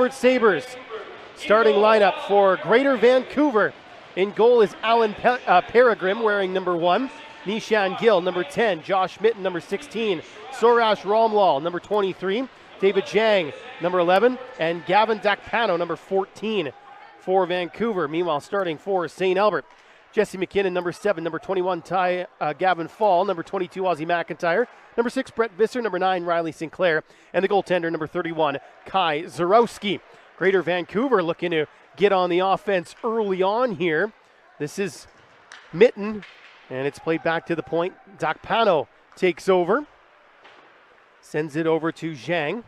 Sabres starting lineup for Greater Vancouver. In goal is Alan Peregrine wearing number 1. Nishan Gill, number 10. Josh Mitten, number 16. Sorash Romlal, number 23. David Jang, number 11. And Gavin Dakpano, number 14 for Vancouver. Meanwhile, starting for St. Albert, Jesse McKinnon, number 7. Number 21, Gavin Fall. Number 22, Ozzie McIntyre. Number 6, Brett Visser. Number 9, Riley Sinclair. And the goaltender, number 31, Kai Zarowski. Greater Vancouver looking to get on the offense early on here. This is Mitten, and it's played back to the point. Dakpano takes over. Sends it over to Zhang.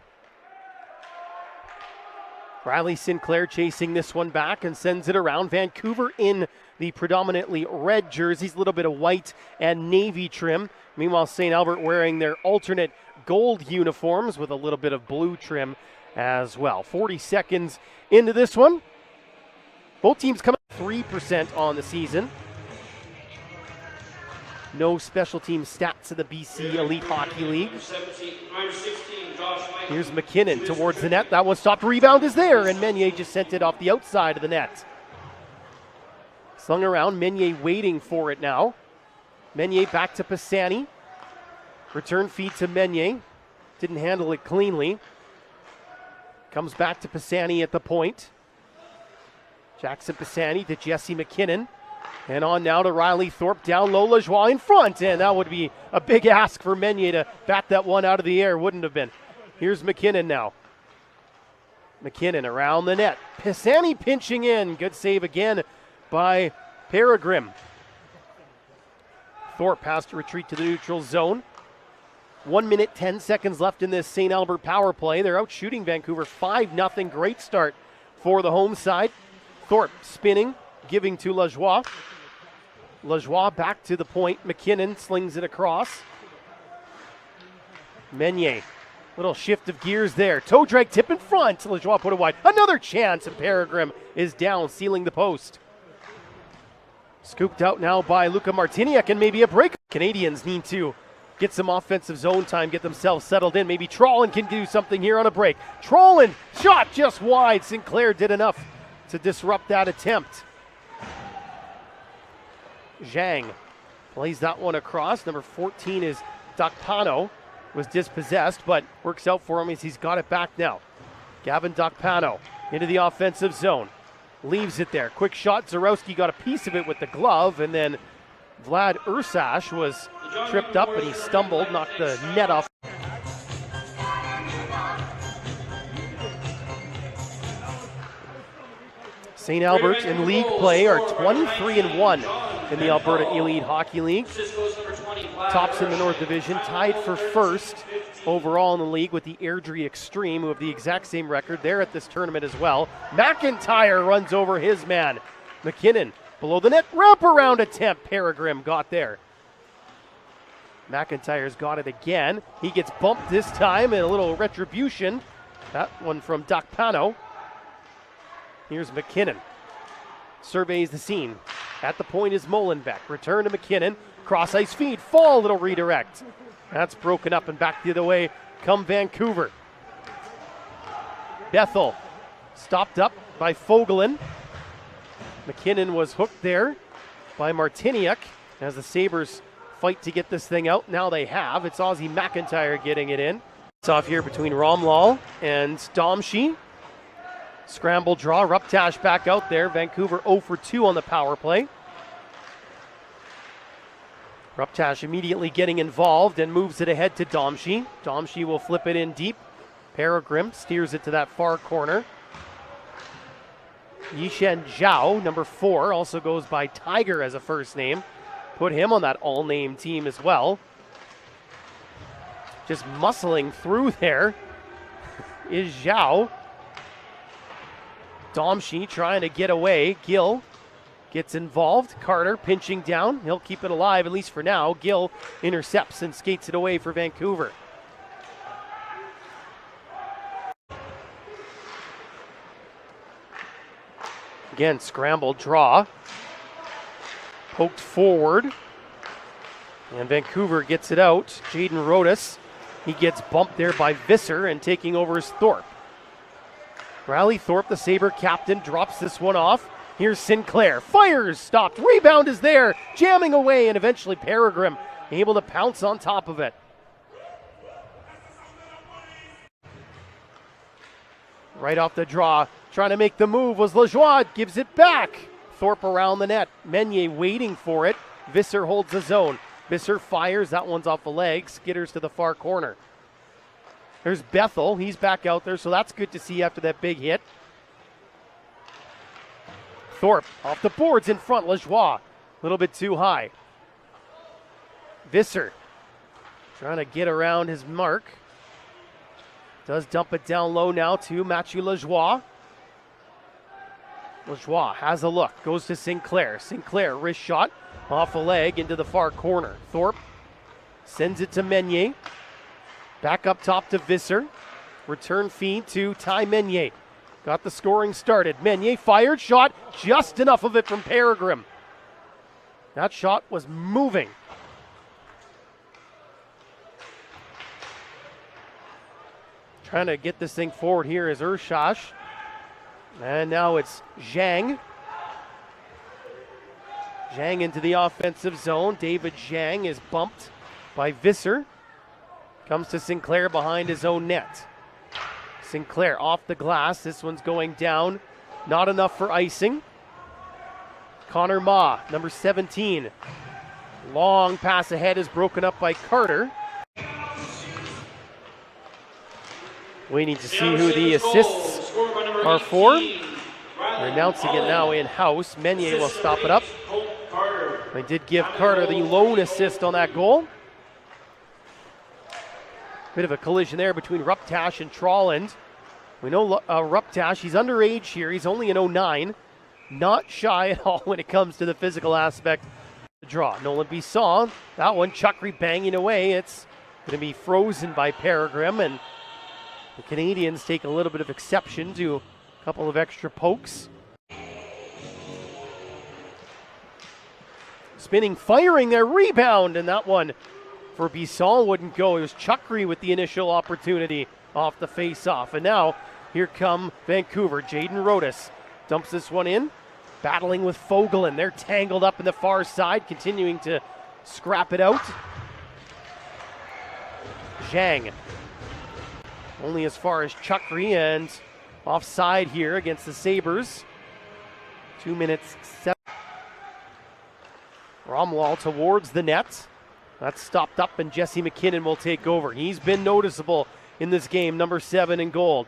Riley Sinclair chasing this one back and sends it around. Vancouver in the predominantly red jerseys, a little bit of white and navy trim. Meanwhile, St. Albert wearing their alternate gold uniforms with a little bit of blue trim as well. 40 seconds into this one. Both teams come 3% on the season. No special team stats in the BC Elite Hockey League. Here's McKinnon towards the net. That one stopped. Rebound is there, and Meunier just sent it off the outside of the net. Slung around. Meunier waiting for it now. Meunier back to Pisani. Return feed to Meunier. Didn't handle it cleanly. Comes back to Pisani at the point. Jackson Pisani to Jesse McKinnon. And on now to Riley Thorpe. Down low, Lajoie in front. And that would be a big ask for Meunier to bat that one out of the air. Wouldn't have been. Here's McKinnon now. McKinnon around the net. Pisani pinching in. Good save again by Peregrine. Thorpe has to retreat to the neutral zone. 1 minute, 10 seconds left in this St. Albert power play. They're out shooting Vancouver 5-0. Great start for the home side. Thorpe spinning, giving to Lajoie. Lajoie back to the point. McKinnon slings it across. Meunier, little shift of gears there. Toe drag tip in front. Lajoie put it wide. Another chance, and Peregrine is down, sealing the post. Scooped out now by Luka Martiniak, and maybe a break. Canadians need to get some offensive zone time, get themselves settled in. Maybe Trollin can do something here on a break. Trollin, shot just wide. Sinclair did enough to disrupt that attempt. Zhang plays that one across. Number 14 is Dakpano. Was dispossessed, but works out for him as he's got it back now. Gavin Dakpano into the offensive zone. Leaves it there. Quick shot. Zarowski got a piece of it with the glove, and then Vlad Ursash was tripped up and he stumbled, knocked the net off. St. Albert in league play are 23-1 in the Alberta Elite Hockey League. Tops in the North Division, tied for first overall in the league with the Airdrie Extreme, who have the exact same record. They're at this tournament as well. McIntyre runs over his man. McKinnon below the net, wraparound attempt. Peregrine got there. McIntyre's got it again. He gets bumped this time, and a little retribution. That one from Dakpano. Here's McKinnon. Surveys the scene. At the point is Molenbeek. Return to McKinnon. Cross ice feed. Fall, little redirect. That's broken up, and back the other way come Vancouver. Bethel stopped up by Fogelin. McKinnon was hooked there by Martiniak as the Sabres fight to get this thing out. Now they have. It's Ozzie McIntyre getting it in. It's off here between Romlal and Domshi. Scramble draw. Ruptash back out there. Vancouver 0 for 2 on the power play. Ruptash immediately getting involved and moves it ahead to Domshi. Domshi will flip it in deep. Peregrine steers it to that far corner. Yishen Zhao, number 4, also goes by Tiger as a first name. Put him on that all-name team as well. Just muscling through there is Zhao. Domshi trying to get away. Gill gets involved. Carter pinching down. He'll keep it alive, at least for now. Gill intercepts and skates it away for Vancouver. Again, scrambled draw. Poked forward. And Vancouver gets it out. Jaden Rodas, he gets bumped there by Visser, and taking over is Thorpe. Riley Thorpe, the Sabre captain, drops this one off. Here's Sinclair, fires, stopped, rebound is there, jamming away, and eventually Peregrine able to pounce on top of it. Right off the draw, trying to make the move was Lajoie, gives it back. Thorpe around the net, Meunier waiting for it. Visser holds the zone. Visser fires, that one's off the leg, skitters to the far corner. There's Bethel, he's back out there, so that's good to see after that big hit. Thorpe off the boards in front, Lajoie, a little bit too high. Visser trying to get around his mark. Does dump it down low now to Mathieu Lajoie. Lajoie has a look, goes to Sinclair. Sinclair, wrist shot, off a leg into the far corner. Thorpe sends it to Meunier. Back up top to Visser. Return feed to Ty Meunier. Got the scoring started. Meunier fired, shot, just enough of it from Peregrine. That shot was moving. Trying to get this thing forward here is Urshash. And now it's Zhang. Zhang into the offensive zone. David Zhang is bumped by Visser. Comes to Sinclair behind his own net. Sinclair off the glass. This one's going down. Not enough for icing. Connor Ma, number 17. Long pass ahead is broken up by Carter. Waiting to see who the assists are for. They're announcing it now in-house. Meunier will stop it up. They did give Carter the lone assist on that goal. Bit of a collision there between Ruptash and Trolland. We know Ruptash, he's underage here. He's only an 09. Not shy at all when it comes to the physical aspect of the draw. Nolan Bisson, that one, Chukri banging away. It's going to be frozen by Peregrine, and the Canadians take a little bit of exception to a couple of extra pokes. Spinning, firing their rebound, and that one for Bisson wouldn't go. It was Chukri with the initial opportunity off the face-off. And now, here come Vancouver. Jaden Rodas dumps this one in, battling with Fogelin. They're tangled up in the far side, continuing to scrap it out. Zhang, only as far as Chukri, and offside here against the Sabres. 2 minutes, 7. Romwall towards the net. That's stopped up, and Jesse McKinnon will take over. He's been noticeable in this game, number 7 in gold.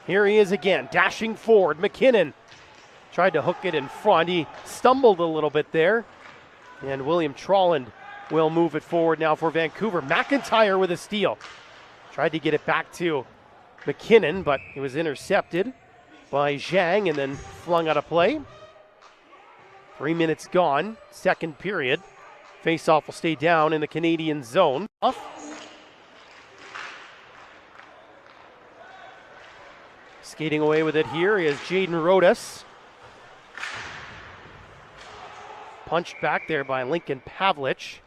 Here he is again, dashing forward. McKinnon tried to hook it in front. He stumbled a little bit there. And William Trolland will move it forward now for Vancouver. McIntyre with a steal. Tried to get it back to McKinnon, but it was intercepted by Zhang and then flung out of play. 3 minutes gone, second period. Face-off will stay down in the Canadian zone. Skating away with it here is Jaden Rodas. Punched back there by Lincoln Pavlich.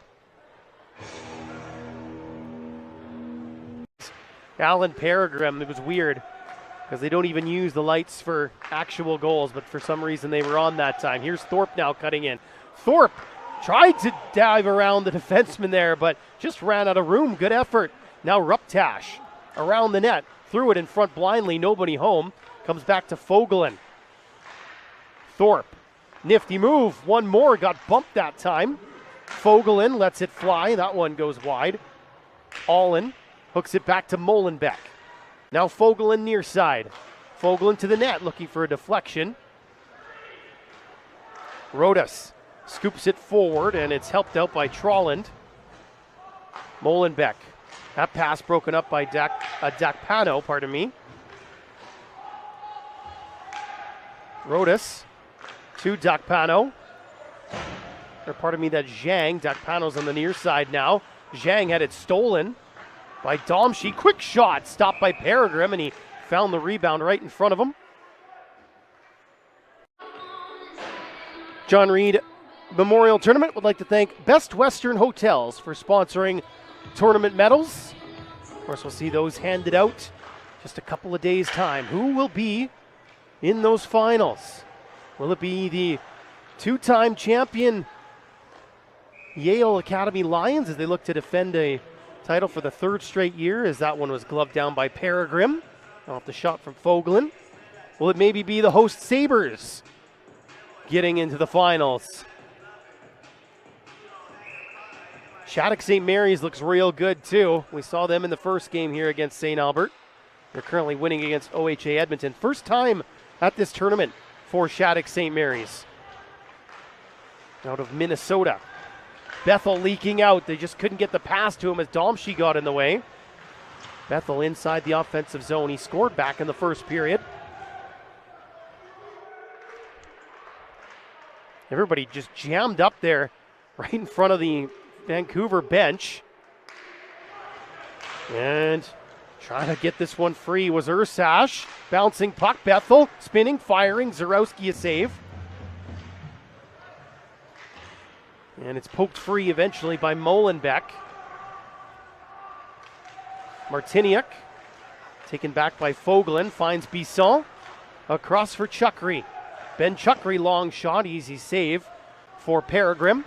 Alan Peregrine, it was weird because they don't even use the lights for actual goals, but for some reason they were on that time. Here's Thorpe now cutting in. Thorpe tried to dive around the defenseman there, but just ran out of room. Good effort. Now Ruptash around the net. Threw it in front blindly. Nobody home. Comes back to Fogelin. Thorpe. Nifty move. One more. Got bumped that time. Fogelin lets it fly. That one goes wide. Allen hooks it back to Molenbeek. Now Fogelin near side. Fogelin to the net looking for a deflection. Rodas scoops it forward, and it's helped out by Trolland. Molenbeek. That pass broken up by Dakpano, pardon me. Rodas to Dakpano. Or pardon me, that's Zhang. Dakpano's on the near side now. Zhang had it stolen by Domshi. Quick shot, stopped by Peregrine, and he found the rebound right in front of him. John Reed Memorial Tournament would like to thank Best Western Hotels for sponsoring tournament medals. Of course, we'll see those handed out just a couple of days' time. Who will be in those finals? Will it be the two-time champion Yale Academy Lions as they look to defend a title for the third straight year, as that one was gloved down by Peregrym off the shot from Fogelin? Will it maybe be the host Sabres getting into the finals? Shattuck St. Mary's looks real good too. We saw them in the first game here against St. Albert. They're currently winning against OHA Edmonton. First time at this tournament for Shattuck St. Mary's. Out of Minnesota. Bethel leaking out. They just couldn't get the pass to him as Domshi got in the way. Bethel inside the offensive zone. He scored back in the first period. Everybody just jammed up there right in front of the Vancouver bench. And trying to get this one free was Ursash. Bouncing puck, Bethel spinning, firing, Zarowski a save. And it's poked free eventually by Molenbeek. Martiniuk taken back by Fogelin, finds Bisson. Across for Chukri. Ben Chukri, long shot, easy save for Peregrym.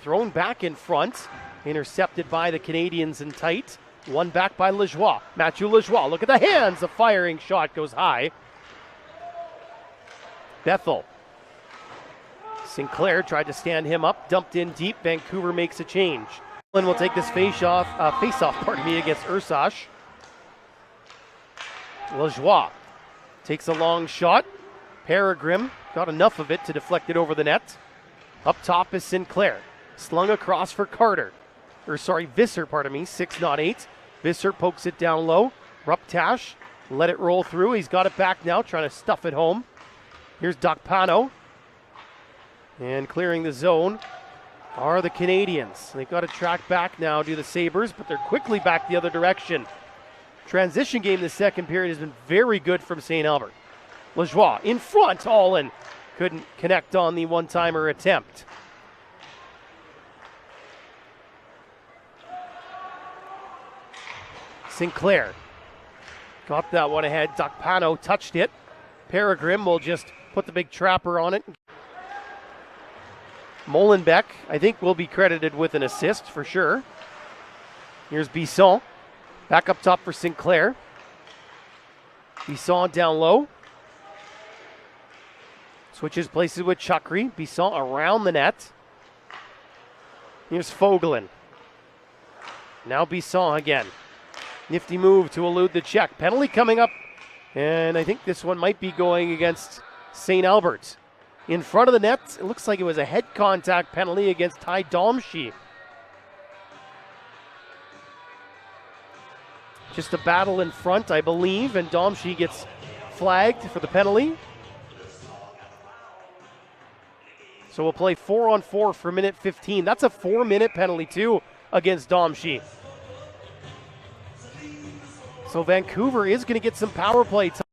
Thrown back in front, intercepted by the Canadians in tight. One back by Lajoie. Mathieu Lajoie, look at the hands. The firing shot goes high. Bethel. Sinclair tried to stand him up, dumped in deep. Vancouver makes a change. And will take this face-off, against Ursash. Lajoie takes a long shot. Peregrym got enough of it to deflect it over the net. Up top is Sinclair. Slung across for Visser, 6-8. Visser pokes it down low. Ruptash let it roll through. He's got it back now, trying to stuff it home. Here's Docpano. And clearing the zone are the Canadians. They've got to track back now, do the Sabres, but they're quickly back the other direction. Transition game the second period has been very good from St. Albert. Lajoie in front, all in. Couldn't connect on the one-timer attempt. Sinclair got that one ahead. Docpano touched it. Peregrym will just put the big trapper on it. Molenbeek, I think, will be credited with an assist for sure. Here's Bisson. Back up top for Sinclair. Bisson down low. Switches places with Chukri. Bisson around the net. Here's Fogelin. Now Bisson again. Nifty move to elude the check. Penalty coming up. And I think this one might be going against St. Albert. In front of the net, it looks like it was a head contact penalty against Ty Domshi. Just a battle in front, I believe, and Domshi gets flagged for the penalty. So we'll play 4-on-4 for minute 15. That's a 4-minute penalty too against Domshi. So Vancouver is going to get some power play time.